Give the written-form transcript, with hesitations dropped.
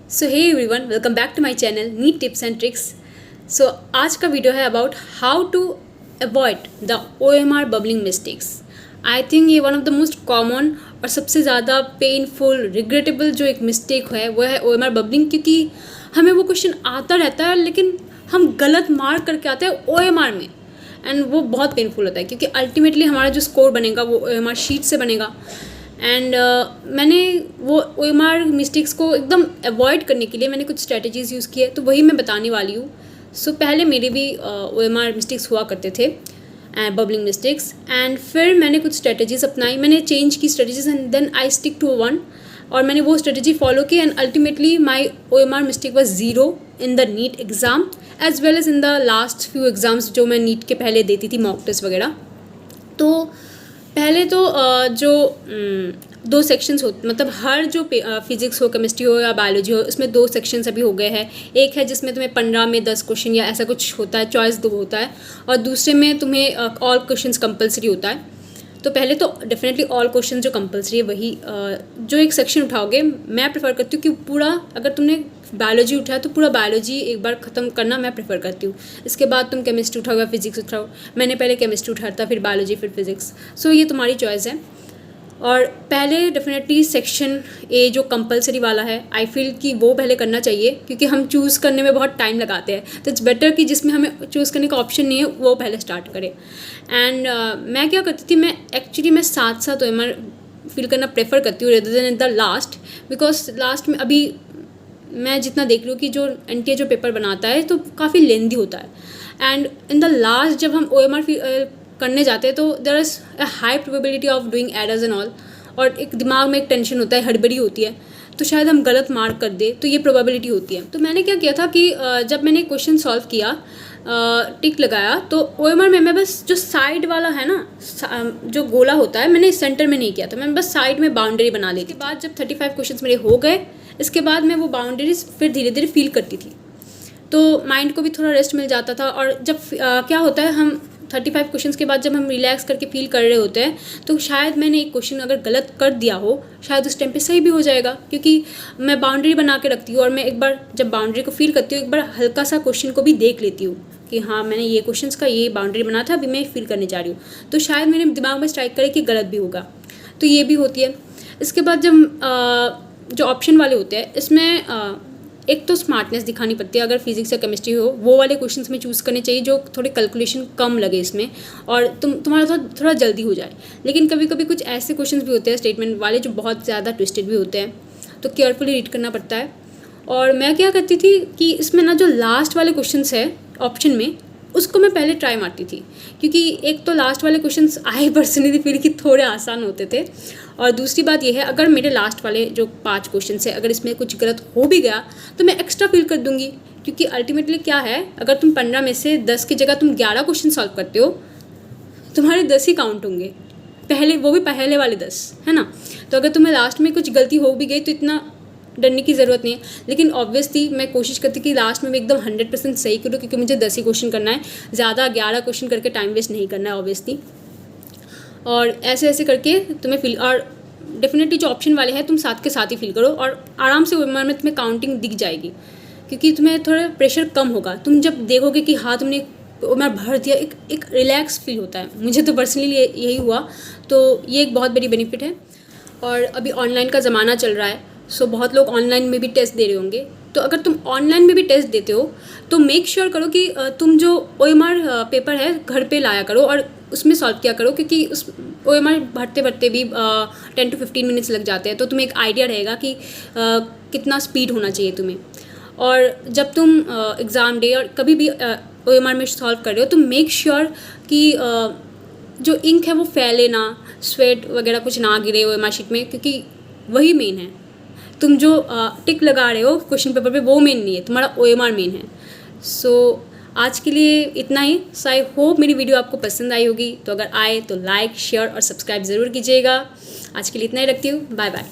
So hey everyone, welcome back to my channel NEET tips and tricks. So आज का video है about how to avoid the OMR bubbling mistakes. I think ये one of the most common और सबसे ज़्यादा painful regrettable जो एक mistake है वो है OMR बबलिंग, क्योंकि हमें वो क्वेश्चन आता रहता है लेकिन हम गलत मार्क करके आते हैं OMR में, एंड वो बहुत पेनफुल होता है क्योंकि अल्टीमेटली हमारा जो स्कोर बनेगा वो OMR शीट से बनेगा। एंड मैंने वो OMR मिस्टेक्स को एकदम अवॉइड करने के लिए मैंने कुछ स्ट्रेटजीज़ यूज़ किए, तो वही मैं बताने वाली हूँ। सो पहले मेरे भी OMR मिस्टेक्स हुआ करते थे, बबलिंग मिस्टेक्स, एंड फिर मैंने कुछ स्ट्रेटजीज़ अपनाई, मैंने चेंज की strategies and then I stick to one, और मैंने वो स्ट्रेटजी फॉलो की and ultimately my OMR mistake was zero in the NEET exam as well as in the last few exams जो मैं नीट के पहले देती थी, मॉक टेस्ट वगैरह। तो पहले तो जो दो सेक्शंस हो, मतलब हर जो फिजिक्स हो, केमिस्ट्री हो या बायोलॉजी हो, इसमें दो सेक्शंस अभी हो गए हैं। एक है जिसमें तुम्हें 15 में 10 क्वेश्चन या ऐसा कुछ होता है, चॉइस दो होता है, और दूसरे में तुम्हें ऑल क्वेश्चंस कंपलसरी होता है। तो पहले तो डेफिनेटली ऑल क्वेश्चन जो कंपलसरी है वही जो एक सेक्शन उठाओगे, मैं प्रेफर करती हूँ कि पूरा, अगर तुमने बायोलॉजी उठाया तो पूरा बायोलॉजी एक बार ख़त्म करना मैं प्रेफर करती हूँ। इसके बाद तुम केमिस्ट्री उठाओ या फिजिक्स उठाओ, मैंने पहले केमिस्ट्री उठाया था, फिर बायोलॉजी, फिर फिजिक्स। सो ये तुम्हारी चॉइस है। और पहले डेफिनेटली सेक्शन ए जो कंपलसरी वाला है, आई फील कि वो पहले करना चाहिए, क्योंकि हम चूज़ करने में बहुत टाइम लगाते हैं, तो इट्स बेटर कि जिसमें हमें चूज़ करने का ऑप्शन नहीं है वो पहले स्टार्ट करें। एंड मैं क्या करती थी, मैं साथ साथ OMR फिल करना प्रेफर करती हूँ rather then in the last, because last में अभी मैं जितना देख रही हूँ कि जो NTA जो पेपर बनाता है तो काफ़ी लेंदी होता है, एंड इन द लास्ट जब हम OMR करने जाते हैं तो there is a high probability of doing errors and all, और एक दिमाग में एक टेंशन होता है, हड़बड़ी होती है, तो शायद हम गलत मार्क कर दे, तो ये प्रोबेबिलिटी होती है। तो मैंने क्या किया था कि जब मैंने क्वेश्चन सॉल्व किया, टिक लगाया, तो OMR में मैं बस जो साइड वाला है ना, जो गोला होता है, मैंने सेंटर में नहीं किया था, मैं बस साइड में बाउंड्री बना ली थी। बाद जब 35 क्वेश्चन मेरे हो गए, इसके बाद मैं वो बाउंड्रीज फिर धीरे धीरे फील करती थी, तो माइंड को भी थोड़ा रेस्ट मिल जाता था। और जब क्या होता है, हम 35 क्वेश्चंस के बाद जब हम रिलैक्स करके फील कर रहे होते हैं, तो शायद मैंने एक क्वेश्चन अगर गलत कर दिया हो, शायद उस टाइम पे सही भी हो जाएगा, क्योंकि मैं बाउंड्री बना के रखती हूँ, और मैं एक बार जब बाउंड्री को फील करती हूँ, एक बार हल्का सा क्वेश्चन को भी देख लेती हूँ कि हाँ, मैंने ये क्वेश्चन का ये बाउंड्री बना था, अभी मैं फील करने जा रही हूँ, तो शायद मेरे दिमाग में स्ट्राइक करे कि गलत भी होगा, तो ये भी होती है। इसके बाद जब जो ऑप्शन वाले होते हैं, इसमें एक तो स्मार्टनेस दिखानी पड़ती है, अगर फिजिक्स या केमिस्ट्री हो वो वाले क्वेश्चंस में चूज़ करने चाहिए जो थोड़े कैलकुलेशन कम लगे इसमें, और तुम्हारा थोड़ा जल्दी हो जाए। लेकिन कभी कभी कुछ ऐसे क्वेश्चंस भी होते हैं स्टेटमेंट वाले जो बहुत ज़्यादा ट्विस्टेड भी होते हैं, तो केयरफुली रीड करना पड़ता है। और मैं क्या करती थी कि इसमें ना जो लास्ट वाले क्वेश्चंस है ऑप्शन में, उसको मैं पहले ट्राई मारती थी, क्योंकि एक तो लास्ट वाले क्वेश्चंस आई पर्सनली फील कि थोड़े आसान होते थे, और दूसरी बात यह है, अगर मेरे लास्ट वाले जो 5 क्वेश्चन है अगर इसमें कुछ गलत हो भी गया तो मैं एक्स्ट्रा फील कर दूंगी, क्योंकि अल्टीमेटली क्या है, अगर तुम 15 में से 10 की जगह तुम 11 क्वेश्चन सॉल्व करते हो, तुम्हारे 10 ही काउंट होंगे, पहले वो भी पहले वाले 10, है ना। तो अगर तुम्हें लास्ट में कुछ गलती हो भी गई तो इतना डरने की ज़रूरत नहीं है, लेकिन ऑब्वियसली मैं कोशिश करती कि लास्ट में मैं एकदम 100% सही करूँ, क्योंकि मुझे 10 ही क्वेश्चन करना है, ज़्यादा 11 क्वेश्चन करके टाइम वेस्ट नहीं करना है ऑब्वियसली। और ऐसे ऐसे करके तुम्हें फील, और डेफिनेटली जो ऑप्शन वाले हैं तुम साथ के साथ ही फील करो, और आराम से OMR में तुम्हें काउंटिंग दिख जाएगी, क्योंकि तुम्हें थोड़ा प्रेशर कम होगा। तुम जब देखोगे कि हाँ तुमने OMR भर दिया, एक रिलैक्स फील होता है, मुझे तो पर्सनली यही हुआ, तो ये एक बहुत बड़ी बेनिफिट है। और अभी ऑनलाइन का ज़माना चल रहा है, सो बहुत लोग ऑनलाइन में भी टेस्ट दे रहे होंगे, तो अगर तुम ऑनलाइन में भी टेस्ट देते हो तो मेक श्योर करो कि तुम जो OMR पेपर है घर पे लाया करो और उसमें सॉल्व किया करो, क्योंकि उस OMR भरते भरते भी 10 to 15 मिनट्स लग जाते हैं, तो तुम्हें एक आइडिया रहेगा कि कितना स्पीड होना चाहिए तुम्हें। और जब तुम एग्ज़ाम डे और कभी भी OMR में सॉल्व कर रहे हो तो मेक श्योर कि जो इंक है वो फैले ना, स्वेट वगैरह कुछ ना गिरे OMR शीट में, क्योंकि वही मेन है। तुम जो टिक लगा रहे हो क्वेश्चन पेपर पे वो मेन नहीं है, तुम्हारा OMR मेन है। सो आज के लिए इतना ही। सो आई होप मेरी वीडियो आपको पसंद आई होगी, तो अगर आए तो लाइक, शेयर और सब्सक्राइब ज़रूर कीजिएगा। आज के लिए इतना ही रखती हूँ, बाय बाय।